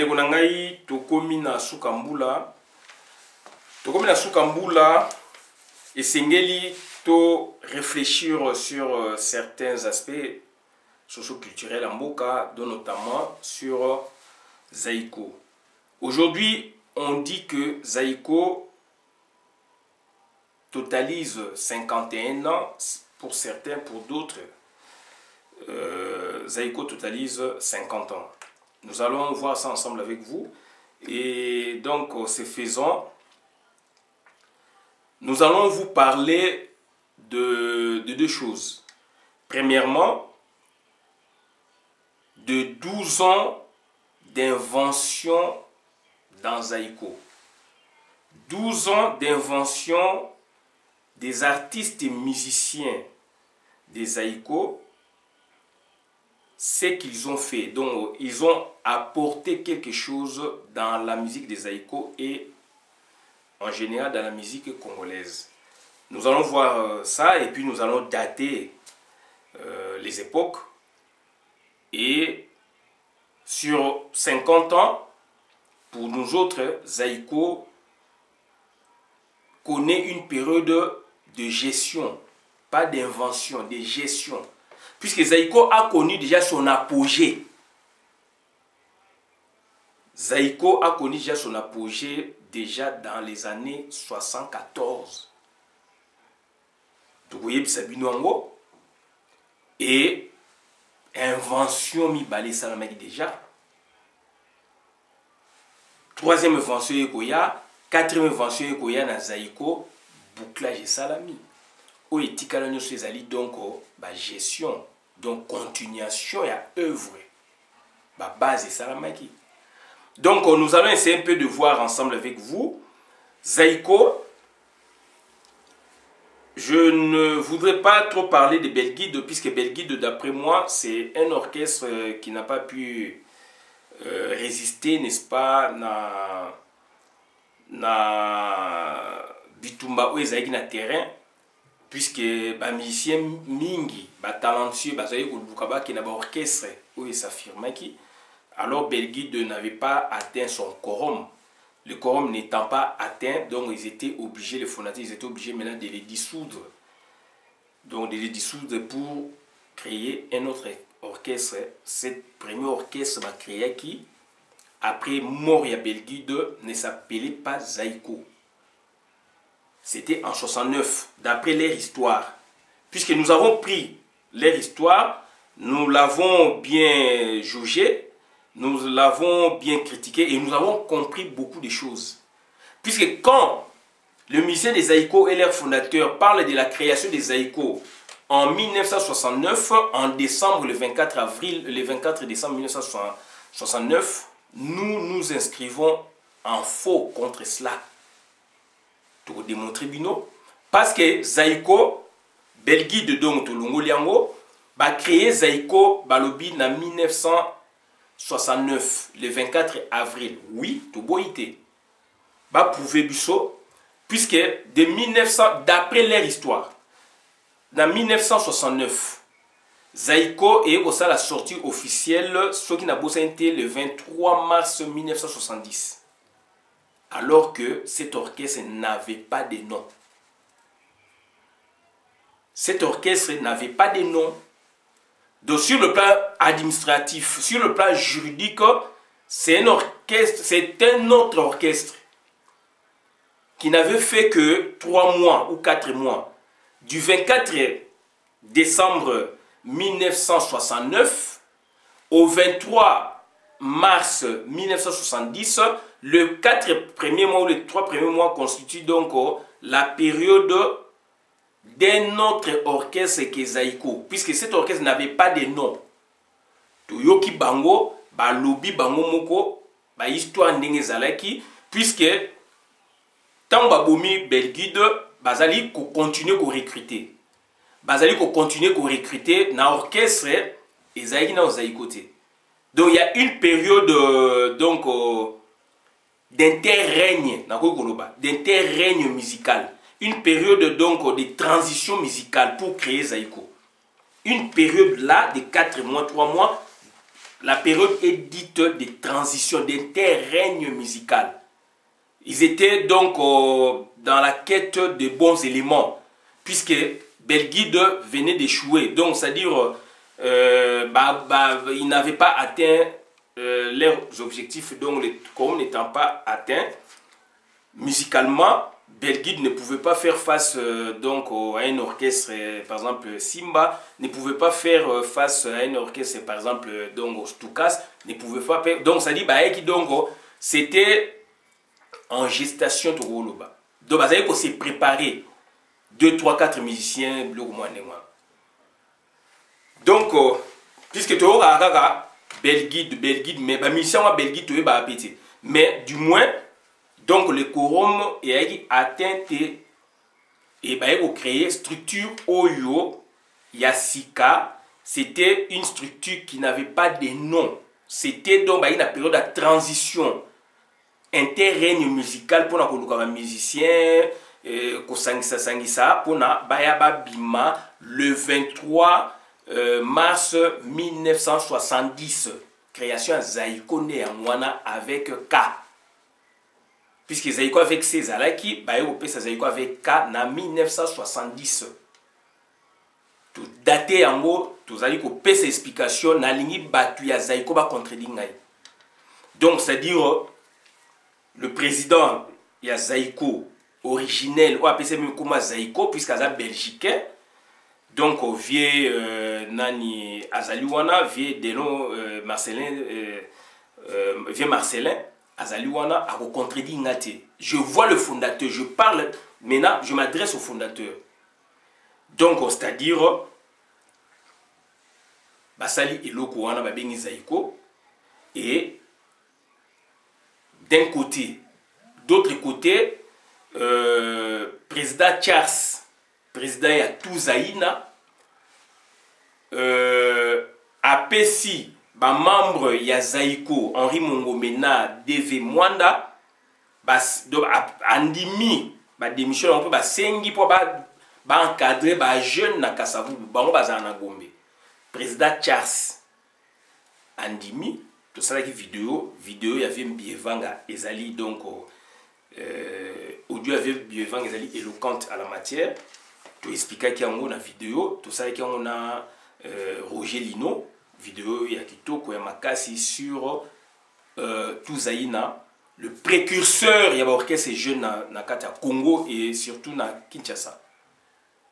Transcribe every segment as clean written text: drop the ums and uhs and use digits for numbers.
bandeko na ngai tokomi na sukambula. Tokomi na sukambula esengeli to réfléchir sur certains aspects socio-culturels en mboka, dont notamment sur Zaïko. Aujourd'hui, on dit que Zaïko totalise 51 ans pour certains, pour d'autres. Zaïko totalise 50 ans. Nous allons voir ça ensemble avec vous. Et donc, ce faisant, nous allons vous parler de deux choses. Premièrement, de 12 ans d'invention dans Zaïko. 12 ans d'invention des artistes et musiciens des Zaïko, ce qu'ils ont fait. Donc, ils ont apporté quelque chose dans la musique des Zaïko et en général dans la musique congolaise. Nous allons voir ça et puis nous allons dater les époques. Et sur 50 ans, pour nous autres, Zaïko connaît une période de gestion, pas d'invention, de gestion. Puisque Zaïko a connu déjà son apogée. Zaïko a connu déjà son apogée déjà dans les années 74. Vous voyez Sabino et invention mi balé salamaki déjà. Troisième invention ekoya, quatrième invention ekoya na Zaïko, bouclage et salami. O etikala nyoso ezali donc ba gestion, donc continuation ya œuvre. Ba base et salamaki. Donc nous allons essayer un peu de voir ensemble avec vous Zaïko. Je ne voudrais pas trop parler de Belguide, puisque Belguide, d'après moi, c'est un orchestre qui n'a pas pu résister, n'est-ce pas, na bitumba ou ezaki na terrain, puisque ba musicien mingi, ba talentueux, ba zaïko lukaba qui n'a pas orchestre où s'affirme qui, alors Belguide n'avait pas atteint son quorum. Le quorum n'étant pas atteint, donc ils étaient obligés, les fondateurs, ils étaient obligés maintenant de les dissoudre. Donc de les dissoudre pour créer un autre orchestre. Cette premier orchestre m'a créé qui, après Moria Belguide, ne s'appelait pas Zaïko. C'était en 69, d'après leur histoire. Puisque nous avons pris leur histoire, nous l'avons bien jaugé, nous l'avons bien critiqué et nous avons compris beaucoup de choses. Puisque quand le musée des Zaïko et leur fondateur parlent de la création des Zaïko en 1969, en décembre, le 24 décembre 1969, nous nous inscrivons en faux contre cela. Pour démontrer Bino. Parce que Zaïko, Belguide donc Tolongo Liango, va créer Zaïko Balobi en 1969, le 24 avril. Oui, tout beau été. Bah, prouver Bisso, puisque de 1900, d'après leur histoire, en 1969, Zaïko est aussi la sortie officielle, ce qui n'a pas été le 23 mars 1970. Alors que cet orchestre n'avait pas de nom. Cet orchestre n'avait pas de nom. Donc sur le plan administratif, sur le plan juridique, c'est un orchestre, c'est un autre orchestre qui n'avait fait que 3 mois ou 4 mois. Du 24 décembre 1969 au 23 mars 1970, le 4 premiers mois ou les 3 premiers mois constituent donc la période d'un autre orchestre que Zaïko, puisque cet orchestre n'avait pas de nom. Toyoki Bango, Balobi Bango Moko, ba histoire ndenge zalaki, puisque tant Babomi Belguide, Bazali ko continuer ko recruter. Bazali ko continuer ko recruter na orchestre et Zaïki na Zaïko te. Donc il y a une période donc d'interrègne, d'interrègne musical. Une période donc de transition musicale pour créer Zaïko. Une période là de 4 mois, 3 mois, la période est dite de transition, d'interrègne musical. Ils étaient donc dans la quête de bons éléments, puisque Belguide venait d'échouer. Donc, c'est-à-dire, ils n'avaient pas atteint leurs objectifs, donc les quorums n'étant pas atteints, musicalement, Belguide ne pouvait pas faire face donc, à un orchestre, par exemple Simba, ne pouvait pas faire face à un orchestre, par exemple donc, Stukas, ne pouvait pas faire. Donc, ça dit, donc, c'était en gestation de Roloba. Donc, ça dit s'est préparé 2, 3, 4 musiciens, donc, puisque tu as Belguide, mais les musiciens Belguide, tu as pété. Mais du moins, donc le quorum est atteint et créer structure Oyo Yasika. C'était une structure qui n'avait pas de nom. C'était donc une période de transition interrègne musical pour les musiciens pour bima le 23 mars 1970. Création à Zaïko Néamwana avec K. Puisque Zaïko avec Césaraki, Zaïko avec K en 1970. Tout daté en gros, tout allez couper ces explications, na ligne battu ya Zaïko ba contredire. Donc c'est-à-dire le président ya Zaïko originel ou appelé même comme Zaïko puisqu'il est belgicain. Donc vieux nani Azaliwana, vieux Deno Marcelin, vieux Marcelin Azaliwana a contredit Ngate. Je vois le fondateur, je parle maintenant, je m'adresse au fondateur. Donc c'est-à-dire Basali Eloko wana babengi Zaïko et d'un côté, d'autre côté, président Charles, président ya Touzaïna, APC, membre ya Zaïko, Henri Mongomena, DV Mwanda, andimi, démission, on peut sengi pour encadrer les jeunes na Kasavubu, na Gombe. Président Charles andimi, tout ça qui vidéo y avait Bievanga ezali donc audio avait Bievanga ezali éloquente à la matière. Tu expliquais qu'il y a une vidéo, tout ça qui on a Roger Lino, vidéo ya kitoko ya makasi sur Touzaïna, le précurseur ya orchestre jeune na kata Congo et surtout na Kinshasa.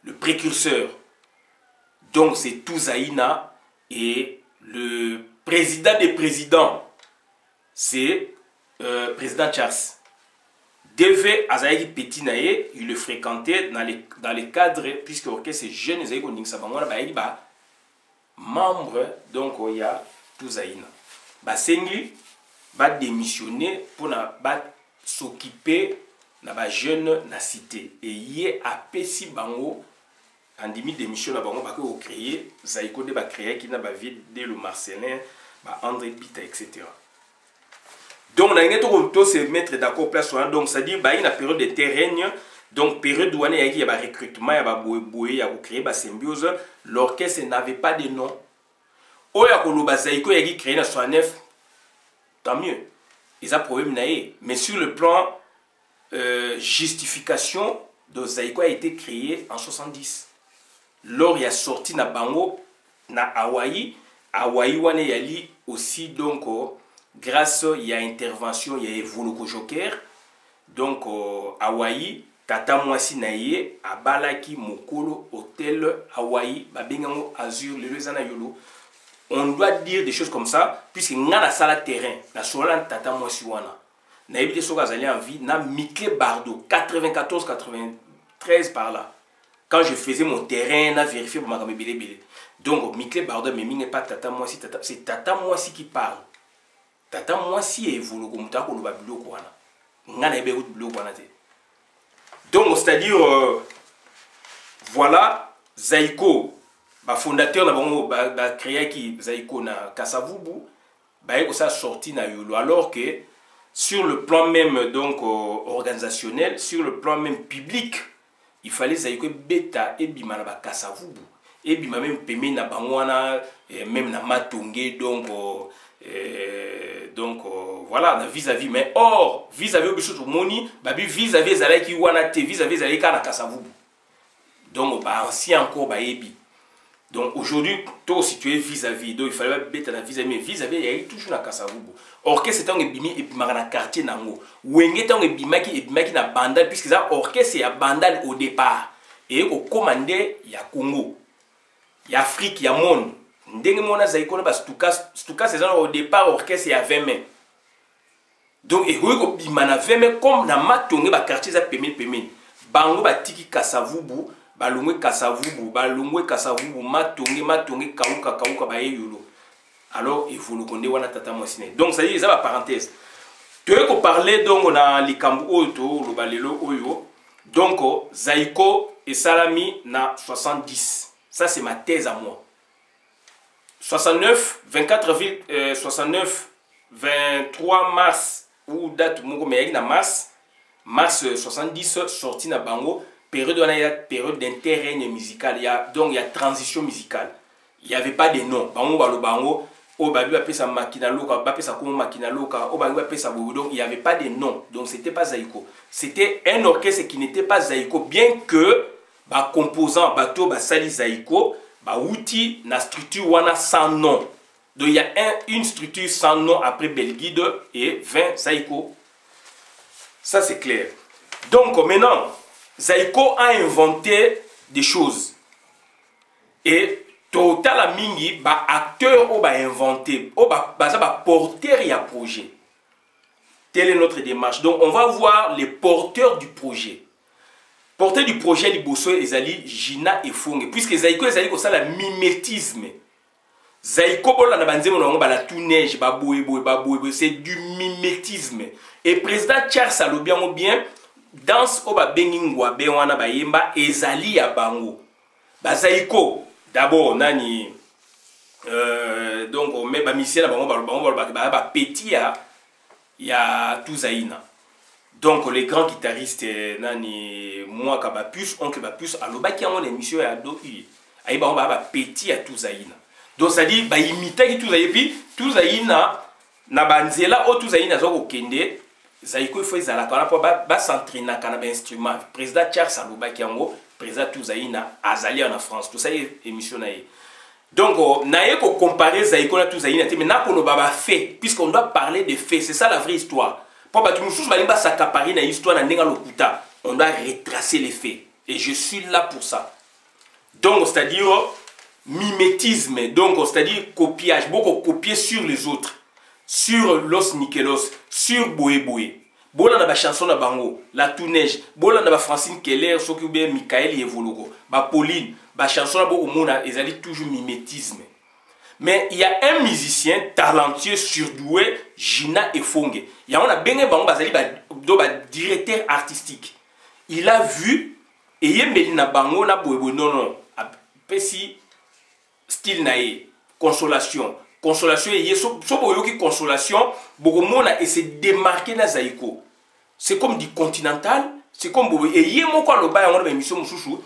Le précurseur. Donc c'est Touzaïna et le président des présidents, c'est président Charles. DV Azaïki Petinaye, il le fréquentait dans les cadres, puisque l'orchestre est jeune, il y a membre, donc il y a Touzaïna. Sengi va démissionner pour s'occuper de la jeune na cité. Et il y a Pessi Bango. En demi d'émission, nous avons créé, Zaïko de créé qui n'a pas vu dès le Marcelin, André Pita, etc. Donc, on a se mettre d'accord place. Donc, ça dit qu'il y a une période de terrain, donc période où il y a un recrutement, il y a il y a créé une symbiose. L'orchestre n'avait pas de nom. Au Yakolo Zaïko a créé en 69, tant mieux. Ils ont problème. Mais sur le plan justification, de Zaïko a été créé en 70. Lors il y a sorti na bango na Hawaï wane yali aussi donc grâce il y a intervention il y a Voloko Joker donc Hawaï tata mwasi na ye abalaki mokolo hôtel Hawaï babengango Azur le lezana yolo. On doit dire des choses comme ça puisque ngana sala terrain na sola tata mwasi wana na ebité soka zali en vie na Mickey Bardo 94 93 par là. Quand je faisais mon terrain, on a vérifié pour ma gamme bilé. Donc, Mickey Bardo, mais n'est pas Tata Moissi, c'est Tata Moissi qui parle. Tata Moissi est vous le commentaire pour le babilo kwana. Ngana ebe out bleu kwana te. Donc, c'est-à-dire, voilà, Zaïko, fondateur n'a créé qui Zaïko na Kasavubu, ça sorti na yolo. Alors que sur le plan même donc organisationnel, sur le plan même public. Il fallait Zaïko beta et bima na Kasavubu et bima même peme na bangwana même na Matongé donc Donc voilà, vis-à-vis. Mais or, vis-à-vis au tout moni, babi vis-à-vis zalai ki wana te, vis-à-vis zalai kana kasavubu. Donc bah ancien encore bah ebi. Donc aujourd'hui, toi si tu es vis-à-vis, donc il fallait mettre la vis-à-vis, mais vis-à-vis il y a toujours la kasavubu. Orchestre c'est un ebimi et puis na quartier nango. Wenge tant ebimaki na bandal puisque ça orchestre c'est à bandal au départ. Et au commandé il y a Congo, il y a Afrique, il y a monde. Ndenge mona zaiko na bas stuka c'est au départ orchestre il y a 20 mains. Donc et ko bimana 20 mains comme na matonge ba quartier za pemel. Bango ba tiki kasavubu, balungwe kasavubu, matonge kauka ba yolo. Alors il faut le connaître wana tata mwasine. Donc ça y est, ça va parenthèse. Tu veux qu'on parler donc on a likambu oto lo balelo oyo. Donc zaiko et salami na 70. Ça c'est ma thèse à moi. 69 23 mars ou date mongo mais na mars 70 sorti na bango période d'intérêt musical, donc il y a transition musicale. Il n'y avait pas de nom. Bango o babi ba pesa makina loka, ba pesa komo makina loka, o babi ba pesa bobo. Donc il n'y avait pas de nom. Donc c'était pas zaiko. C'était un orchestre qui n'était pas zaiko, bien que ba composant bateau ba sali zaiko, ba outil na structure wana sans nom. Donc il y a une structure sans nom après Belguide et 20 zaiko. Ça c'est clair. Donc maintenant zaiko a inventé des choses. Et total mingi ba acteur ou ba inventé ou ba porteur y a projet. Telle est notre démarche. Donc on va voir les porteurs du projet. Porteur du projet du Bosso ezali Gina et Fonge puisque zaiko ezali ko ça la mimétisme. Zaiko bola na banzemo na ngo ba la tout neige ba boye c'est du mimétisme. Et président Charles Alobiango bien danse o ba bengingwa be wana ba yemba ezali ya bango. Ba zaiko d'abord nani donc on met ba misien na bango ba petit ya Touzaïna. Donc les grands guitaristes nani moi Kabapus oncle Bapus aloba ki en émission ya do i ayi bango ba petit ya Touzaïna. Donc ça dit ba imiter ki Touzaïna puis Touzaïna na banzela o Touzaïna zo kende zaiko faut ezala kana po ba s'entraîner kana ba instrument président Charles aloba ki yango président Touzaïna azali en France tout ça est émission naé. Donc naé ko comparer zaiko na Touzaïna mais na ko no baba fait puisqu'on doit parler de faits, c'est ça la vraie histoire. Pour ba tout chose balimba s'accaparer na histoire na ndenga lokuta, on doit retracer les faits et je suis là pour ça. Donc c'est-à-dire mimétisme, donc c'est-à-dire copiage, beaucoup copier sur les autres, sur Los Nikelos, sur Boé Boé. Bola na ba chanson na bango, La Tout Neige, bola na ba Francine Keller, soki ou bien Michael Yevologo, ba Pauline, ba chanson na beaucoup mona, ils allaient toujours mimétisme. Mais il y a un musicien talentueux, surdoué, Gina et Fonge. Il y a un bengé bango bazali ba directeur artistique. Il a vu et il na bango na boebo non pesi style nae consolation. Consolation et so boyoki consolation, beaucoup mona et se démarquer na zaiko. C'est comme du continental, c'est comme bobo et yemo kwa loba ya ngona ba émission mususu,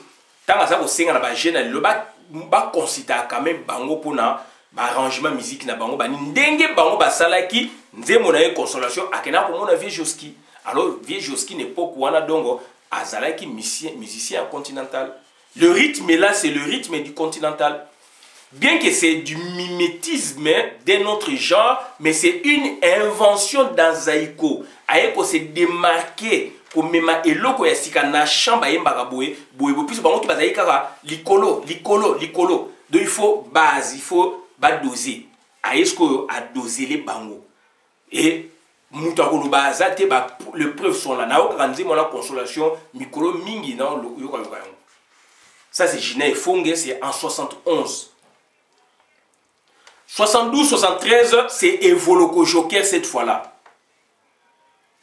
tanga za ko senga na ba jeune loba ba considérer quand même bango pona ba arrangement musique na bango ba ndenge bango ba salaki nzemo na ye consolation akena ko mona Vieux Joski. Alors Vieux Joski n'époque wana dongo azalaki musicien continental. Le rythme là c'est le rythme du continental. Bien que c'est du mimétisme d'un autre genre, mais c'est une invention dans zaiko. Aeko se démarquer comme mema eloko ya sika na chamba yemba boye boye puis bango ki bazali kaka likolo. Donc il faut base, il faut doser. Aesko a doser les bango. Et muta ko baza te ba le preuve sont là. Na okanzi mona consolation mikolo mingi na yoka. Ça c'est Gina et Fonge, c'est en 71. 72-73, c'est Evoloko Joker cette fois-là.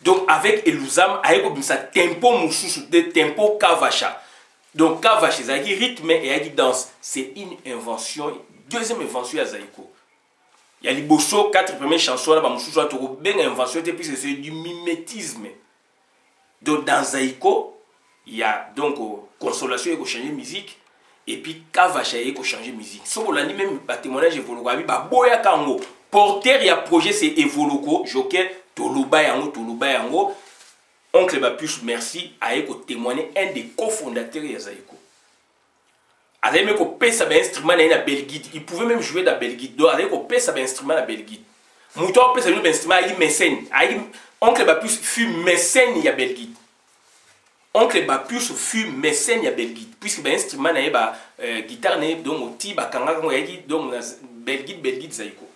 Donc avec Elouzam, avec ça tempo mususu, de tempo kavacha. Donc kavacha, c'est un rythme et un danse. C'est une invention, deuxième invention à Zaiko. Il y a les Bosso, 4 premières chansons, là, mususu a trouvé bien invention, puisque c'est du mimétisme. Donc dans Zaiko, il y a donc consolation et changer musique. Et puis Kavacha ko changer musique. So bolandi même ba témoignage évolué ba boya kango porteur ya projet c'est Evoloko Joker toluba yango oncle Bapuche merci aye ko témoigner un des cofondateurs ya Zaïko. Avec même qu'on paie sa instrument na Belgique, il pouvait même jouer dans Belgique. Donc avec qu'on paie sa instrument na Belgique. Mouton paie sa instrument ayi mécène. Oncle Bapuche fut mécène ya Belgique. Oncle Bapuche fut mécène ya Belgique puisque ben instrument na ba guitare na donc oti ba kanga ko yaki donc Belgique Zaïko.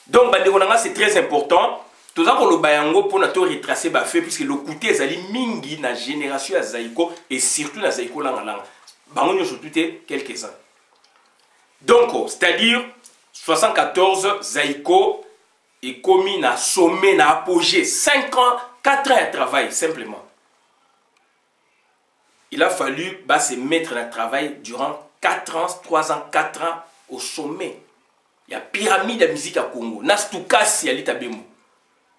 Donc bande konanga c'est très important. Tout ça pour le bayango pour notre retracer ba fait puisque le côté ezali mingi na génération ya Zaïko et surtout na Zaïko langa. Bango surtout quelques-uns. Donc, c'est-à-dire 74, Zaïko est commis na sommet, na apogée. 5 ans, 4 ans de travail, simplement. Il a fallu se mettre dans le travail durant 4 ans, 3 ans, 4 ans au sommet. Il y a pyramide de musique à Congo. Na Stukasi à l'Itabemo.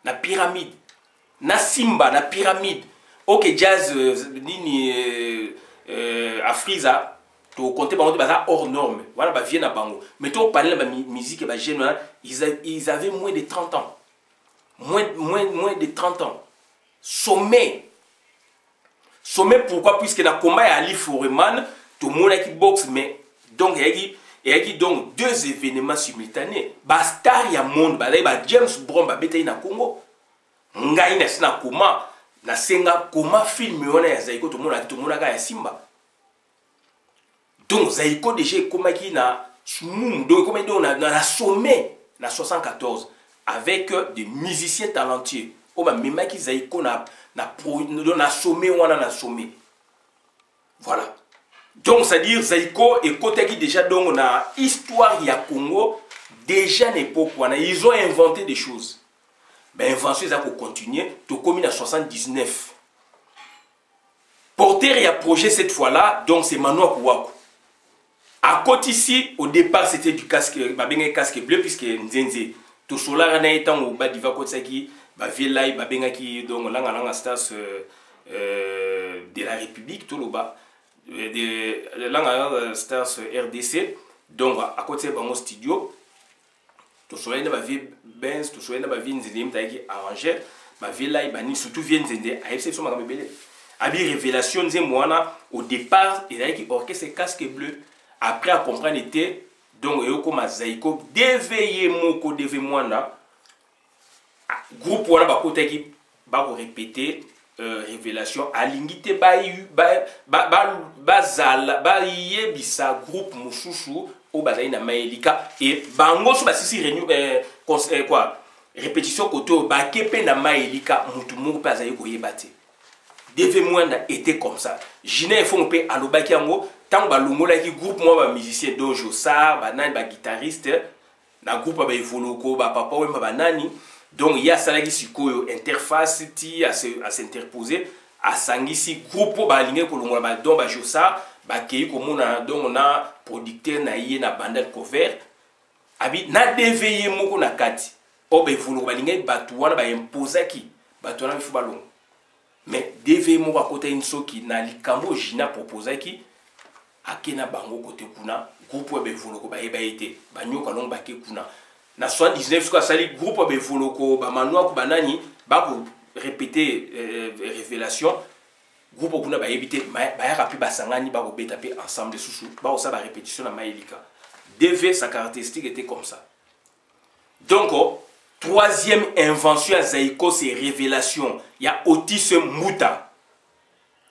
Na pyramide. Na Simba, na pyramide. Ok, jazz, Afriza, tu comptes par hors norme. Voilà, bah viens à Bango. Mais tu parles de la musique, bah ils avaient moins de 30 ans. Moins de 30 ans. Sommet. Sommet pourquoi? Puisque dans le combat à Ali Foreman, tout le monde qui boxe, mais donc il y a donc 2 événements simultanés. Bah star ya monde, bah James Brown, bah bête na Congo. Ngai na sina comment. Na senga comment film on a Zaïko tout le monde a Simba. Donc Zaïko déjà comment qui na donc comment on a na sommet na 74 avec des musiciens talentueux. O ba même qui Zaïko na sommet on a na sommet. Voilà. Donc c'est à dire Zaïko et côté qui déjà donc na histoire ya Congo déjà l'époque on a ils ont inventé des choses. Ben, invention, ça pour continuer. Tu commis en 79. Porteur et à projet cette fois-là, donc c'est Manoa Kouakou. À côté ici, au départ, c'était du casque, casque bleu, puisque Nzenze, tout cela, on a été au bas d'Iva Kotsaki, Villai, Babengaki, donc l'anga stas de la République, tout le bas, de l'anga stas RDC, donc à côté de mon studio. Tout cela, ma vie Benz, tout cela, ma vie Nzende, ma vie arrangée, ma vie là, surtout vie Nzende, à exception de ma bébé. Abi révélation, Nzemouana, au départ, il a dit orchestre casque bleu. Après, à comprendre, était donc, comme Zaïko, déveillé moko, déveillé moana. Groupe, on a côté qui va répéter révélation. À l'ingité, bisa groupe Mouchouchou. Au Bazaï na Maelika et bango so basisi quoi répétition côté au bakepe na Maelika mutu mungu pa zayi ko yebate deve mwanda était comme ça jina font pe alobaki yango tant ba longola ki groupe moi ba musicien dojo sa ba nani ba guitariste na groupe ba Evoloko ba papa wemba ba nani donc il y a salaki sikoyo interface ti à s'interposer à sangisi groupe ba linge ko longola ba don ba josa bakei komona donc on a producteur na yé na bandal cover abi na déveillé moko na kati o be vulu balinga batu wana ba imposaki batu wana bifu balongo mais déveillé moko à côté insoki na likambo jina proposaki akena bango côté kuna groupe be vulu ko ba été banyoka longo bake kuna na 79 quoi sali groupe be vulu ko ba manwa ko banani ba ko répéter révélation groupe kuna ba éviter ba rapi ba sangani ba ko beta pe ensemble sous ba ça ba répétition na Maelika. DV sa caractéristique était comme ça. Donc troisième invention à Zaïko c'est révélation. Il y a Otis Mouta.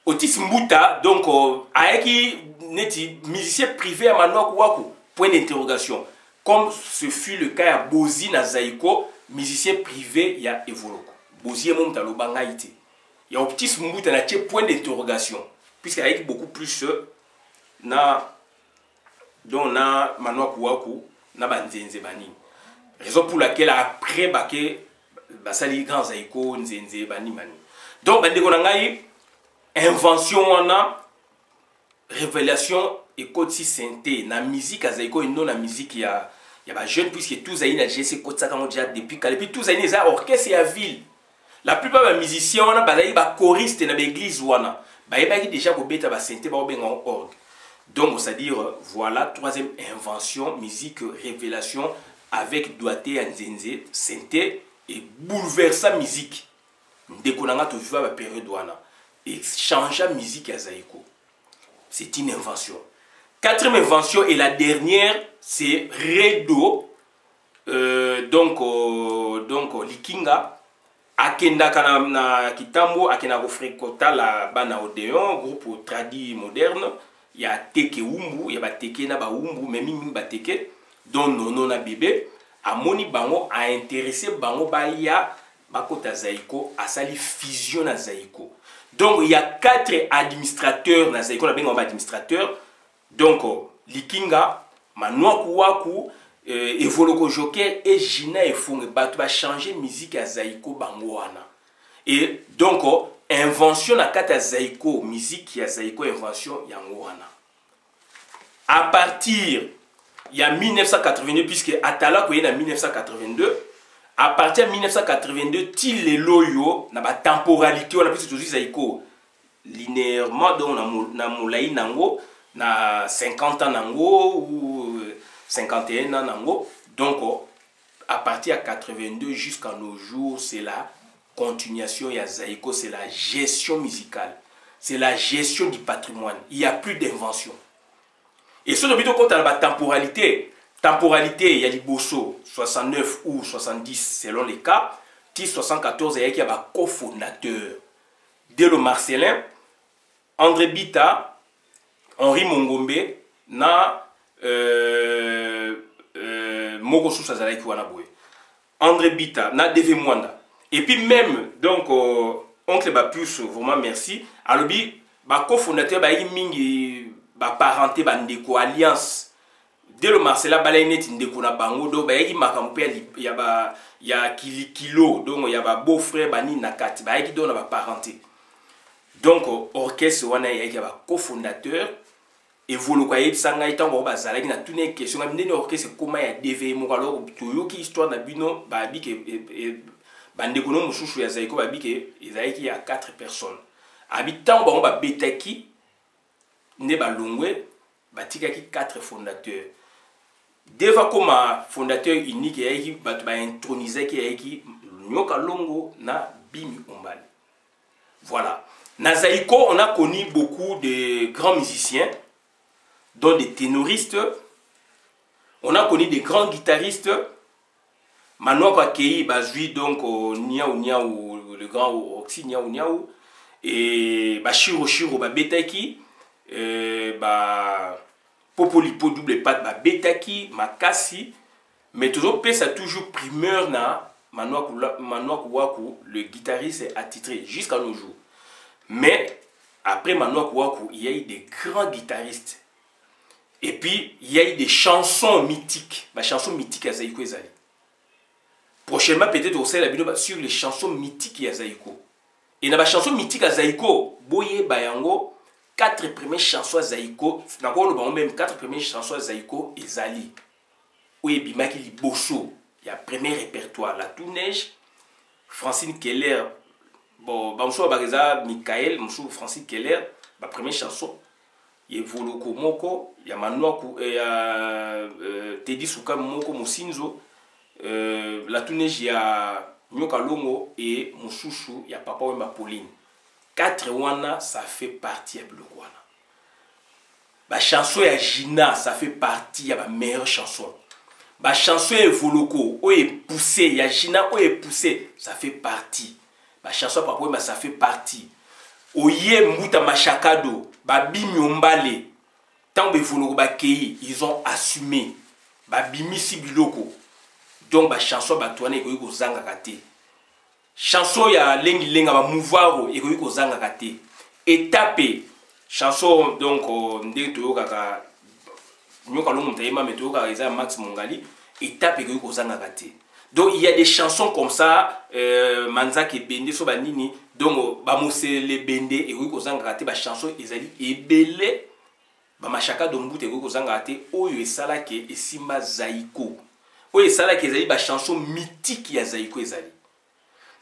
Otis Mouta donc aeki neti musicien privé à Manoa Kouakou. Point d'interrogation. Comme ce fut le cas à Bozi na Zaïko, musicien privé il y a Evoloko. Bozi mon talo bangaïté. Il y a un petit smooth à un point d'interrogation. Puisqu'il y a beaucoup plus na Manoa Kouakou, na Banzenze Bani. Raison pour laquelle après Baké, Basali Grand Zaïko, Nzenze Bani Mani. Donc, invention, on a révélation et code si synthé. Na musique à Zaïko et non la musique il y a jeune puisque tous aïna GC code ça quand déjà depuis quand depuis tous aïna ça orchestre et à ville. La plupart des musiciens, on a des choristes dans l'église. On a déjà des synthé en orgue. Donc, c'est-à-dire, voilà, troisième invention, musique, révélation, avec Douaté et Nzenze, c'était et bouleversa musique. Ndekonanga to viva la période wana et changea musique à Zaïko. C'est une invention. Quatrième invention et la dernière, c'est Redo. Donc Likinga akenda kana na kitambo akena kofrekota la bana Odéon groupe tradi moderne ya teke umbu ya bateke na ba umbu mais mingi bateke don nono na bébé amoni bango a intéressé bango ba ya bakota Zaïko asali fusion na Zaïko. Donc il y a 4 administrateurs na Zaïko na benga ba administrateur donc Likinga Manwaku Waku Evoloko Joker et Gina et Fong Batu va changer musique à Zaïko Bangoana. Et donc, invention à kata Zaïko, musique à Zaïko, invention Yangoana. À partir, il y a 1982, puisque Atala il y a 1982, à partir de 1982, til les loyo, na ba temporalité, on a plus toujours Zaïko. Linéairement, donc, na moulaï nango, na 50 ans nango, ou 51 ans nango. Donc à partir de 82 jusqu'à nos jours, c'est la continuation ya Zaïko, c'est la gestion musicale, c'est la gestion du patrimoine. Il n'y a plus d'invention. Et ce qui compte à la temporalité, il y a du Bosso 69 ou 70 selon les cas, 74 il y a un cofondateur dès le Marcelin, André Bita, Henri Mongombe, na Moko Sousa Zalaïki Wanaboue, André Bita, na Deve Mwanda. Et puis même, donc, oncle Bapus, vraiment merci. Alors, ba cofondateur, ba mingi, ba parenté, ba ndeko alliance. Dès le Marcela, ba la net ndeko na bango, do ba yaki makampe, ya kilo, donc ya ba beau-frère, ba ni nakati, ba yaki do na ba parenté. Donc, orchestre wana yaki ba cofondateur. Et vous le voyez, ça n'a été en bas, ça n'a pas été question. Mais orchestre comment il y a des événements alors tout qui histoire d'abino, babi que bandekono mususu ya Zaïko babi que Zaïki y a 4 personnes. Habitant bon ba betaki ne ba longwe batika ki 4 fondateurs. Deva comme fondateur unique yaki ba introniser ki yaki nyoka longo na Bimi Ombali. Voilà. Na Zaïko on a connu beaucoup de grands musiciens, dont des ténoristes, on a connu des grands guitaristes, Manoa Kwakei, Bazui, donc Niaou Niaou, le grand Oxy Niaou Niaou, et Shiro Shiro, Betaki, Popolipo double pat, Betaki, Makasi, mais toujours ça toujours primeur na Manoa Kouakou, le guitariste est attitré jusqu'à nos jours. Mais après Manoa Kouakou, il y a eu des grands guitaristes. Et puis, il y a eu des chansons mythiques. Les chansons mythiques à Zaïko et Zali. Prochainement, peut-être aussi sur les chansons mythiques à Zaïko. Et dans les chansons mythiques à Zaïko, Boye Bayango, 4 premières chansons à Zaïko, même 4 premières chansons à Zaïko et Zali. Oui, Bimaki Liboso, il y a premier répertoire, La Touneige, Francine Keller, bon, Michael, Francine Keller, la première chanson. Il y a Voloko Moko, il y a Manoaku, il y a Teddy Souka Moko Mosinzo, La Touneige, il y a Nyoka Longo et Moussouchou, il y a Papa Wemba Pauline. 4 wana, ça fait partie de Blokwana. La chanson ya Gina, ça fait partie de la meilleure chanson. La chanson ya Voloko, où est poussé, il y a Gina, où est poussé, ça fait partie. La chanson Papa Wemba, ça fait partie. Oye Mouta Machakado, Babimi Ombale, tant Bevoloko Bakei, ils ont assumé. Babimi Sibiloko. Donc, la chanson Batouane est au Zanga Kate. Chanson ya Lengi Lenga, ba Mouvaro est au Zanga Kate. Étape, chanson donc, Ndé Toyoka, Nyoka Longo Mtaïma, mais Toyoka Reza Max Mongali, étape est au Zanga Kate. Donc, il y a des chansons comme ça, Manzak et Bende, Sobanini. Donc, bamose les bende et oui kozangate ba chanson ezali ebele ba machaka domboute et kozangate oyo esala ke esimba Zaïko. Oyo esala ke ezali ba chanson mythique ya Zaïko ezali.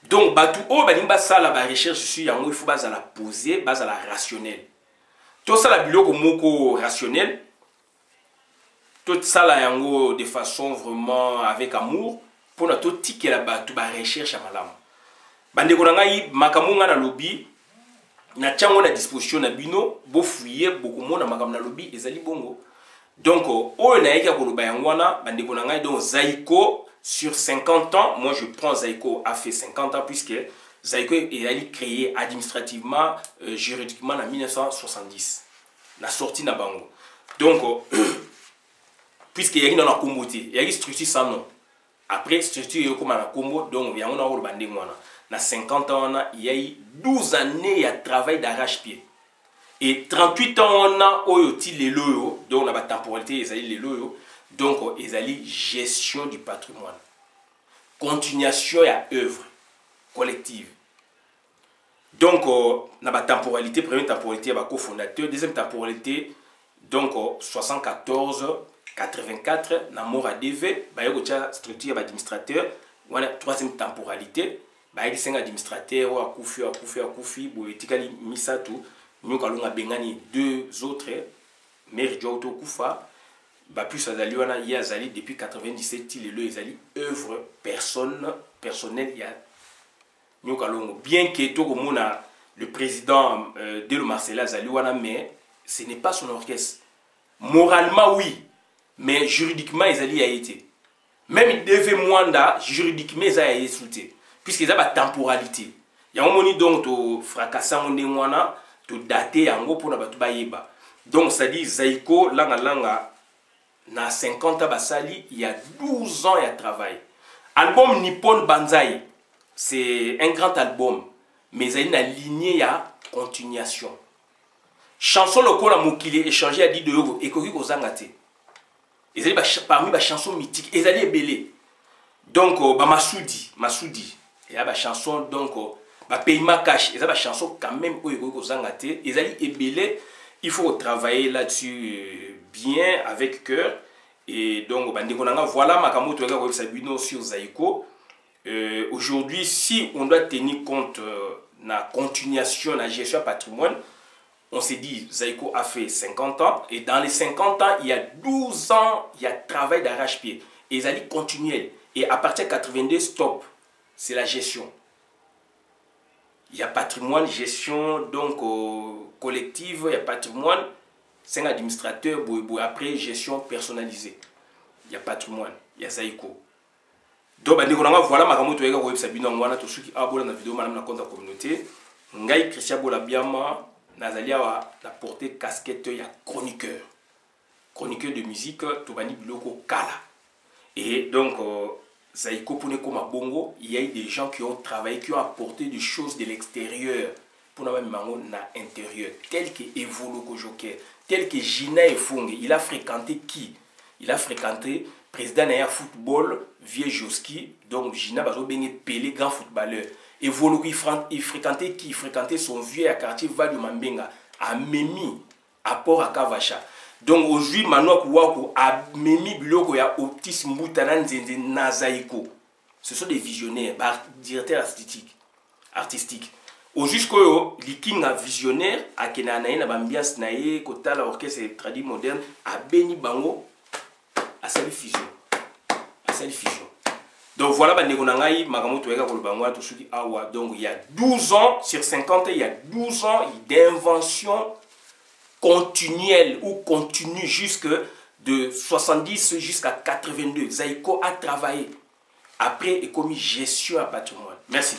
Donc batu o balimba sala ba recherche sur yango il faut baza la poser, baza la rationnel. To sala biloko moko rationnel. tout ça là yango de façon vraiment avec amour pour na tout ticket là bas tout ba recherche à malam bande ko ngai makambo nga na lobby na tiango na disposition na bino bo fouiller beaucoup mona makambo na lobby ezali bongo donc oyo na yeki ko loba yango na bande ko ngai donc Zaiko sur 50 ans moi je prends Zaiko a fait 50 ans puisque Zaiko est créé administrativement juridiquement en 1970 la sortie na bango donc puisqu'il y a une communauté, il y a une structure sans nom. Après, structure, il y a comme un combo, donc il y a un autre bandé. Dans 50 ans, il y a eu 12 années de travail d'arrache-pied. Et 38 ans, on a les loyaux, donc on a la temporalité, ils ont les loyaux, donc ils ont gestion du patrimoine. Continuation et œuvre collective. Donc, on a la temporalité, première temporalité, il y a cofondateur, deuxième temporalité, donc 74. 84 na mort à DV ba yoko cha structure administrateur wana troisième temporalité ba yiki senga administrateur wa kufi bo etikali misatu nyoka longa bengani deux autres mère Joto kufa ba plus azali wana ya azali depuis 97 il le ezali œuvre personnelle ya nyoka longo bien que to komona le président de le Marcela azali wana mais ce n'est pas son orchestre moralement oui. Mais juridiquement, ils allaient y été. Même ils devaient moins juridiquement, ils allaient y être. Puisqu'ils ont la temporalité. Il y a un moment donc, tu fracasses un moment, tu dates un mot pour ne pas baïba. Donc, ça dit, Zaiko, langa, na 50 ans, il y a 12 ans, il y a travail. Album Nippon Banzai, c'est un grand album. Mais il y a une lignée, il y a continuation. Chanson locale à Moukile, échangé à 10 euros, et Koki Kozangate. Ils allaient parmi les chansons mythiques, ils allaient belé. Donc, Massoudi, il y a des chansons, donc, Payma Cash, il y a des chansons quand même où ils allaient belé. Il faut travailler là-dessus bien, avec cœur. Et donc, voilà ma sur Zaiko. Aujourd'hui, si on doit tenir compte de la continuation, de la gestion patrimoine, on s'est dit, Zaiko a fait 50 ans, et dans les 50 ans, il y a 12 ans, il y a travail d'arrache-pied. Et ils allaient continuer. Et à partir de 82, stop. C'est la gestion. Il y a patrimoine, gestion donc collective, il y a patrimoine, c'est un administrateur, après gestion personnalisée. Il y a patrimoine, il y a Zaiko. Donc, voilà ma camoufle avec la Sabine Ngwana, tous ceux qui abonnent la vidéo, madame la compte la communauté. Ngai Christian Bolabiama. Nazalia a porté casquette ya chroniqueur de musique tobani biloko kala et donc Zaiko pour comme à Bongo il y a eu des gens qui ont travaillé qui ont apporté des choses de l'extérieur pour na mango na intérieur tel que Evoloko Joker tel que Gina Efonge il a fréquenté qui il a fréquenté président na football Vieux Joski donc Gina bazo bengi Pelé grand footballeur. Et il fréquentait qui? Il fréquentait son vieux à quartier Val de Mambenga, à Memi, à Port à Kavacha. Donc aujourd'hui, Manoa Kouakou, à Memi Biloko, il y a Otis Moutanan Zende Nazaiko. Ce sont des visionnaires, directeurs artistiques. Aujourd'hui, Liking a visionnaire, à Kenanaï, à Bambias Naye, Kota, l'orchestre traduit moderne, à Beni Bango, à Sali Fusion. Donc voilà, donc il y a 12 ans, sur 50 ans, il y a 12 ans d'invention continuelle ou continue jusque de 70 jusqu'à 82. Zaiko a travaillé. Après, il a commis gestion à patrimoine. Merci.